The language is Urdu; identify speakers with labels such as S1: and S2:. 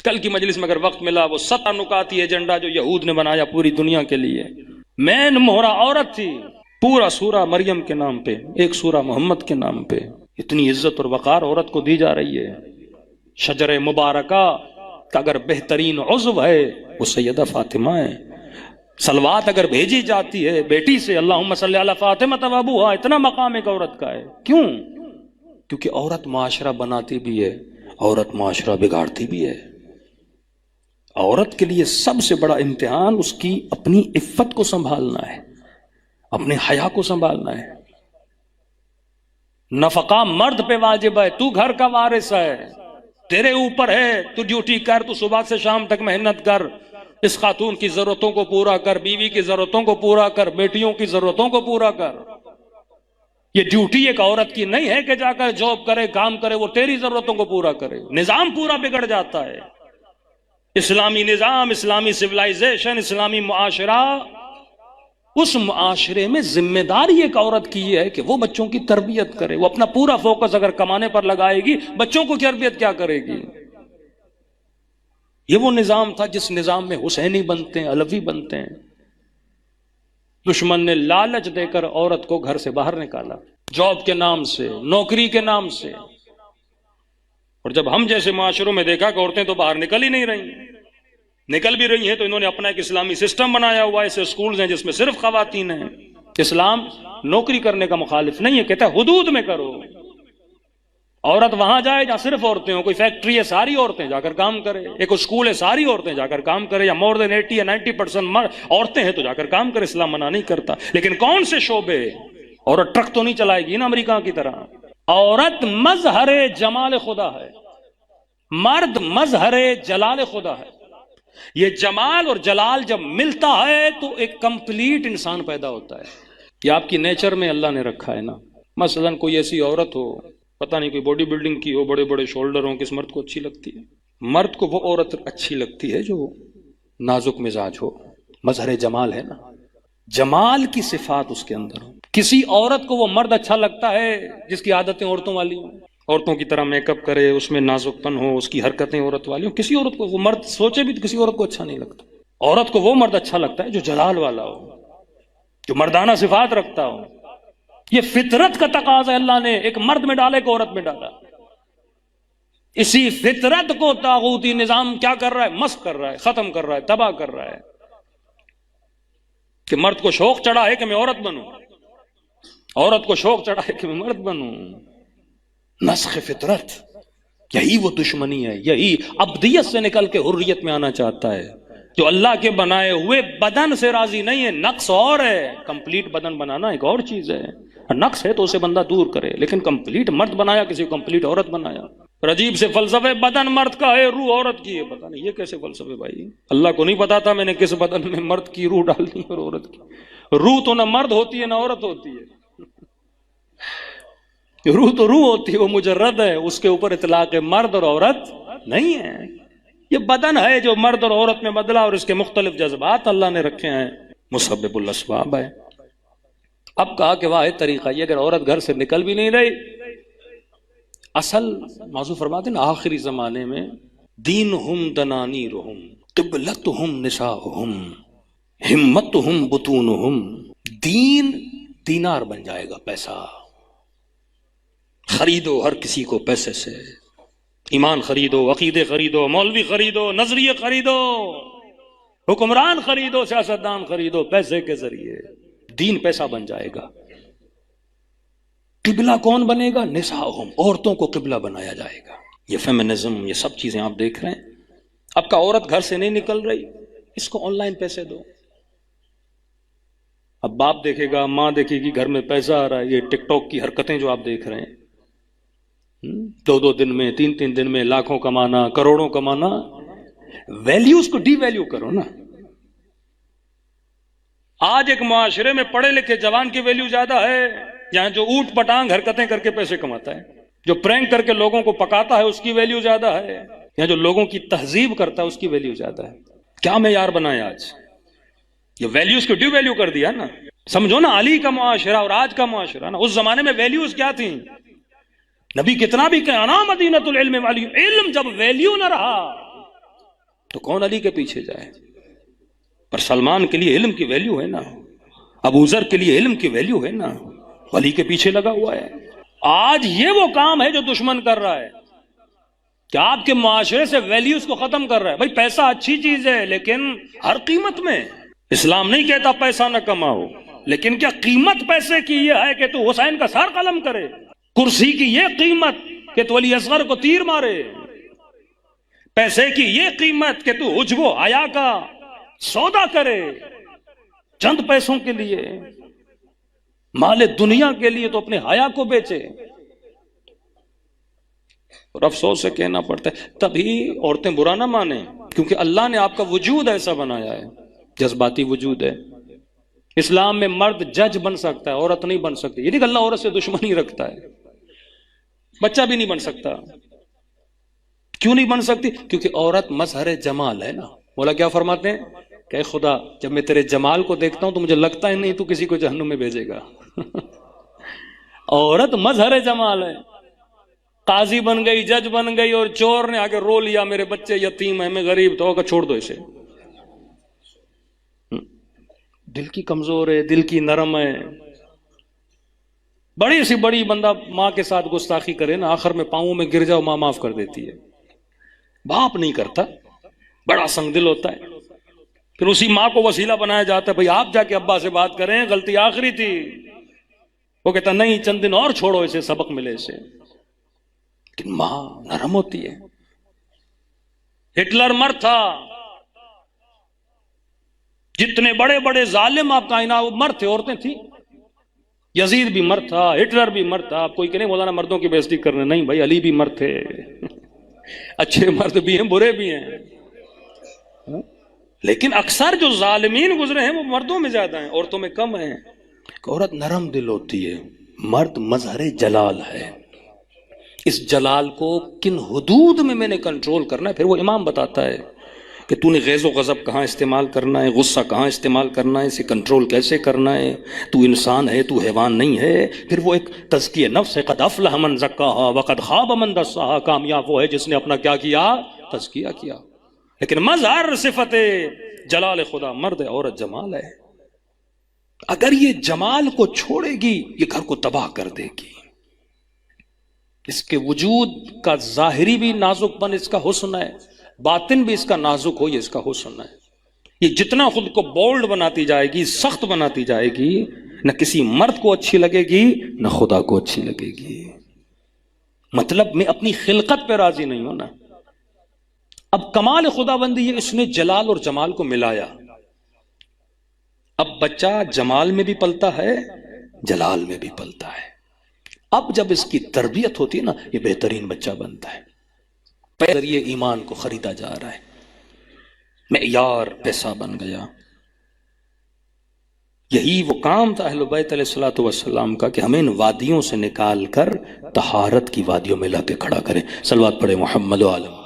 S1: کل کی مجلس میں اگر وقت ملا وہ 17 نکاتی ایجنڈا جو یہود نے بنایا پوری دنیا کے لیے، مین مہرہ عورت تھی، پورا سورہ مریم کے نام پہ، ایک سورہ محمد کے نام پہ اتنی عزت اور وقار عورت کو دی جا رہی ہے۔ شجر مبارکہ کا اگر بہترین عضو ہے وہ سیدہ فاطمہ ہے۔ صلوات اگر بھیجی جاتی ہے بیٹی سے، اللہم صلی علی فاطمہ و ابوہا، اتنا مقام ایک عورت کا ہے۔ کیوں؟ کیونکہ عورت معاشرہ بناتی بھی ہے، عورت معاشرہ بگاڑتی بھی ہے۔ عورت کے لیے سب سے بڑا امتحان اس کی اپنی عفت کو سنبھالنا ہے، اپنے حیا کو سنبھالنا ہے۔ نفقہ مرد پہ واجب ہے، تو گھر کا وارث ہے، تیرے اوپر ہے، تو ڈیوٹی کر، تو صبح سے شام تک محنت کر، اس خاتون کی ضرورتوں کو پورا کر، بیوی کی ضرورتوں کو پورا کر، بیٹیوں کی ضرورتوں کو پورا کر۔ یہ ڈیوٹی ایک عورت کی نہیں ہے کہ جا کر جاب کرے، کام کرے، وہ تیری ضرورتوں کو پورا کرے۔ نظام پورا بگڑ جاتا ہے۔ اسلامی نظام، اسلامی سویلائزیشن، اسلامی معاشرہ، اس معاشرے میں ذمہ داری ایک عورت کی یہ ہے کہ وہ بچوں کی تربیت کرے۔ وہ اپنا پورا فوکس اگر کمانے پر لگائے گی، بچوں کو تربیت کیا کرے گی؟ یہ وہ نظام تھا جس نظام میں حسینی بنتے ہیں، علوی بنتے ہیں۔ دشمن نے لالچ دے کر عورت کو گھر سے باہر نکالا، جاب کے نام سے، نوکری کے نام سے۔ اور جب ہم جیسے معاشروں میں دیکھا کہ عورتیں تو باہر نکل ہی نہیں رہی، نکل بھی رہی ہیں تو انہوں نے اپنا ایک اسلامی سسٹم بنایا ہوا ہے۔ ایسے اسکولز ہیں جس میں صرف خواتین ہیں۔ اسلام نوکری کرنے کا مخالف نہیں ہے، کہتا ہے حدود میں کرو۔ عورت وہاں جائے جہاں صرف عورتیں ہوں، کوئی فیکٹری ہے ساری عورتیں جا کر کام کرے، ایک اسکول ہے ساری عورتیں جا کر کام کرے، یا مور دین 80 یا 90% عورتیں ہیں تو جا کر کام کرے۔ اسلام منع نہیں کرتا، لیکن کون سے شعبے؟ عورت ٹرک تو نہیں چلائے گی نا امریکہ کی طرح۔ عورت مظہر جمال خدا ہے، مرد مظہر جلال خدا ہے۔ یہ جمال اور جلال جب ملتا ہے تو ایک کمپلیٹ انسان پیدا ہوتا ہے۔ یہ آپ کی نیچر میں اللہ نے رکھا ہے نا۔ مثلا کوئی ایسی عورت ہو، پتہ نہیں کوئی باڈی بلڈنگ کی ہو، بڑے بڑے شولڈر ہوں، کس مرد کو اچھی لگتی ہے؟ مرد کو وہ عورت اچھی لگتی ہے جو نازک مزاج ہو، مظہر جمال ہے نا، جمال کی صفات اس کے اندر ہو۔ کسی عورت کو وہ مرد اچھا لگتا ہے جس کی عادتیں عورتوں والی ہوں، عورتوں کی طرح میک اپ کرے، اس میں نازک پن ہو، اس کی حرکتیں عورت والی ہوں۔ کسی عورت کو وہ مرد سوچے بھی تو کسی عورت کو اچھا نہیں لگتا۔ عورت کو وہ مرد اچھا لگتا ہے جو جلال والا ہو، جو مردانہ صفات رکھتا ہو۔ یہ فطرت کا تقاضا ہے، اللہ نے ایک مرد میں ڈالے، ایک عورت میں ڈالا۔ اسی فطرت کو طاغوتی نظام کیا کر رہا ہے؟ مسخ کر رہا ہے، ختم کر رہا ہے، تباہ کر رہا ہے۔ کہ مرد کو شوق چڑھا ہے کہ میں عورت بنوں، عورت کو شوق چڑھا ہے کہ میں مرد بنوں۔ نسخ فطرت، یہی وہ دشمنی ہے، یہی عبدیت سے نکل کے حریت میں آنا چاہتا ہے۔ جو اللہ کے بنائے ہوئے بدن سے راضی نہیں ہے، نقص اور ہے، کمپلیٹ بدن بنانا ایک اور چیز ہے۔ نقص ہے تو اسے بندہ دور کرے، لیکن کمپلیٹ مرد بنایا، کسی کو کمپلیٹ عورت بنایا۔ عجیب سے فلسفے، بدن مرد کا ہے، روح عورت کی ہے۔ پتہ نہیں یہ کیسے فلسفے بھائی؟ اللہ کو نہیں پتا تھا میں نے کس بدن میں مرد کی روح ڈالنی اور عورت کی۔ روح تو نہ مرد ہوتی ہے نہ عورت ہوتی ہے، روح تو روح ہوتی ہے، وہ مجرد ہے، اس کے اوپر اطلاق مرد اور عورت نہیں ہے۔ یہ بدن ہے جو مرد اور عورت میں بدلا، اور اس کے مختلف جذبات اللہ نے رکھے ہیں، مسبب الاسباب ہے۔ اب کہا کہ واحد طریقہ یہ، اگر عورت گھر سے نکل بھی نہیں رہی، اصل موضوع فرماتے ہیں آخری زمانے میں دینہم دنانیرہم قبلتہم نساؤہم ہمتہم بطونہم، دین دینار بن جائے گا، پیسہ خریدو ہر کسی کو پیسے سے، ایمان خریدو، عقیدے خریدو، مولوی خریدو، نظریے خریدو، حکمران خریدو، سیاستدان خریدو، پیسے کے ذریعے دین پیسہ بن جائے گا۔ قبلہ کون بنے گا؟ نساؤہم، عورتوں کو قبلہ بنایا جائے گا۔ یہ فیمنزم، یہ سب چیزیں آپ دیکھ رہے ہیں۔ اب کا عورت گھر سے نہیں نکل رہی، اس کو آن لائن پیسے دو۔ اب باپ دیکھے گا، ماں دیکھے گی، گھر میں پیسہ آ رہا ہے۔ یہ ٹک ٹاک کی حرکتیں جو آپ دیکھ رہے ہیں، 2 دن میں، 3 دن میں لاکھوں کمانا، کروڑوں کمانا، ویلیوز کو ڈی ویلیو کرو نا۔ آج ایک معاشرے میں پڑھے لکھے جوان کی ویلیو زیادہ ہے، یہاں جو اوٹ پٹانگ حرکتیں کر کے پیسے کماتا ہے، جو پرینک کر کے لوگوں کو پکاتا ہے، اس کی ویلیو زیادہ ہے، یہاں جو لوگوں کی تہذیب کرتا ہے اس کی ویلیو زیادہ ہے۔ کیا معیار بنایا آج؟ یہ ویلیوز کو ڈی ویلیو کر دیا نا۔ سمجھو نا، علی کا معاشرہ اور آج کا معاشرہ نا، اس زمانے میں ویلیوز کیا تھیں؟ نبی کتنا بھی کہ انا مدینۃ العلم والی، علم جب ویلیو نہ رہا تو کون علی کے پیچھے جائے؟ پر سلمان کے لیے علم کی ویلیو ہے نا، ابو ذر کے لیے علم کی ویلیو ہے نا، علی کے پیچھے لگا ہوا ہے۔ آج یہ وہ کام ہے جو دشمن کر رہا ہے کہ آپ کے معاشرے سے ویلیوز کو ختم کر رہا ہے۔ بھائی پیسہ اچھی چیز ہے لیکن ہر قیمت میں۔ اسلام نہیں کہتا پیسہ نہ کماؤ، لیکن کیا قیمت پیسے کی یہ ہے کہ تو حسین کا سر قلم کرے؟ کرسی کی یہ قیمت کہ تو علی اصغر کو تیر مارے؟ پیسے کی یہ قیمت کہ تو عجب و حیا کا سودا کرے چند پیسوں کے لیے؟ مال دنیا کے لیے تو اپنے حیا کو بیچے۔ اور افسوس سے کہنا پڑتا ہے تبھی عورتیں برا نہ مانیں، کیونکہ اللہ نے آپ کا وجود ایسا بنایا ہے، جذباتی وجود ہے۔ اسلام میں مرد جج بن سکتا ہے، عورت نہیں بن سکتی۔ یہ نہیں کہ اللہ عورت سے دشمنی رکھتا ہے، بچہ بھی نہیں بن سکتا۔ کیوں نہیں بن سکتی؟ کیونکہ عورت مظہر جمال ہے نا۔ مولا کیا فرماتے ہیں کہ خدا جب میں تیرے جمال کو دیکھتا ہوں تو مجھے لگتا ہی نہیں تو کسی کو جہنم میں بھیجے گا۔ عورت مظہر جمال ہے۔ قاضی بن گئی، جج بن گئی، اور چور نے آگے رو لیا میرے بچے یتیم ہیں، میں غریب، تو چھوڑ دو اسے۔ دل کی کمزور ہے، دل کی نرم ہے۔ بڑی سی بڑی بندہ ماں کے ساتھ گستاخی کرے نا، آخر میں پاؤں میں گر جاؤ ماں معاف کر دیتی ہے، باپ نہیں کرتا، بڑا سنگ دل ہوتا ہے۔ پھر اسی ماں کو وسیلہ بنایا جاتا ہے، بھئی آپ جا کے ابا سے بات کریں، غلطی آخری تھی۔ وہ کہتا نہیں چند دن اور چھوڑو اسے، سبق ملے اسے۔ لیکن ماں نرم ہوتی ہے۔ ہٹلر مرد تھا، جتنے بڑے بڑے ظالم آپ کائنات مرد تھے، عورتیں تھیں۔ یزید بھی مرد تھا، ہٹلر بھی مرد تھا۔ آپ کوئی کہ نہیں مولانا مردوں کی بے عزتی کرنے، نہیں بھائی، علی بھی مرد تھے۔ اچھے مرد بھی ہیں، برے بھی ہیں، لیکن اکثر جو ظالمین گزرے ہیں وہ مردوں میں زیادہ ہیں، عورتوں میں کم ہیں۔ عورت نرم دل ہوتی ہے، مرد مظہر جلال ہے۔ اس جلال کو کن حدود میں میں نے کنٹرول کرنا ہے، پھر وہ امام بتاتا ہے کہ تو نے غیظ و غضب کہاں استعمال کرنا ہے، غصہ کہاں استعمال کرنا ہے، اسے کنٹرول کیسے کرنا ہے، تو انسان ہے، تو حیوان نہیں ہے۔ پھر وہ ایک تزکیہ نفس ہے، قد افلح من زکاہا وقد خاب من دساہا، کامیاب وہ ہے جس نے اپنا کیا کیا، تزکیہ کیا۔ لیکن مظہر صفت جلال خدا مرد ہے، عورت جمال ہے۔ اگر یہ جمال کو چھوڑے گی یہ گھر کو تباہ کر دے گی۔ اس کے وجود کا ظاہری بھی نازک پن اس کا حسن ہے، باطن بھی اس کا نازک ہو یہ اس کا حسن ہے۔ یہ جتنا خود کو بولڈ بناتی جائے گی، سخت بناتی جائے گی، نہ کسی مرد کو اچھی لگے گی نہ خدا کو اچھی لگے گی۔ مطلب میں اپنی خلقت پہ راضی نہیں ہوں نا۔ اب کمال خدا بندی ہے، اس نے جلال اور جمال کو ملایا۔ اب بچہ جمال میں بھی پلتا ہے، جلال میں بھی پلتا ہے۔ اب جب اس کی تربیت ہوتی ہے نا، یہ بہترین بچہ بنتا ہے۔ ذریعے ایمان کو خریدا جا رہا ہے، معیار پیسہ بن گیا۔ یہی وہ کام تھا اہل بیت علیہ الصلوۃ والسلام کا کہ ہمیں ان وادیوں سے نکال کر طہارت کی وادیوں میں لا کے کھڑا کریں۔ صلوات پڑھے محمد و عالم۔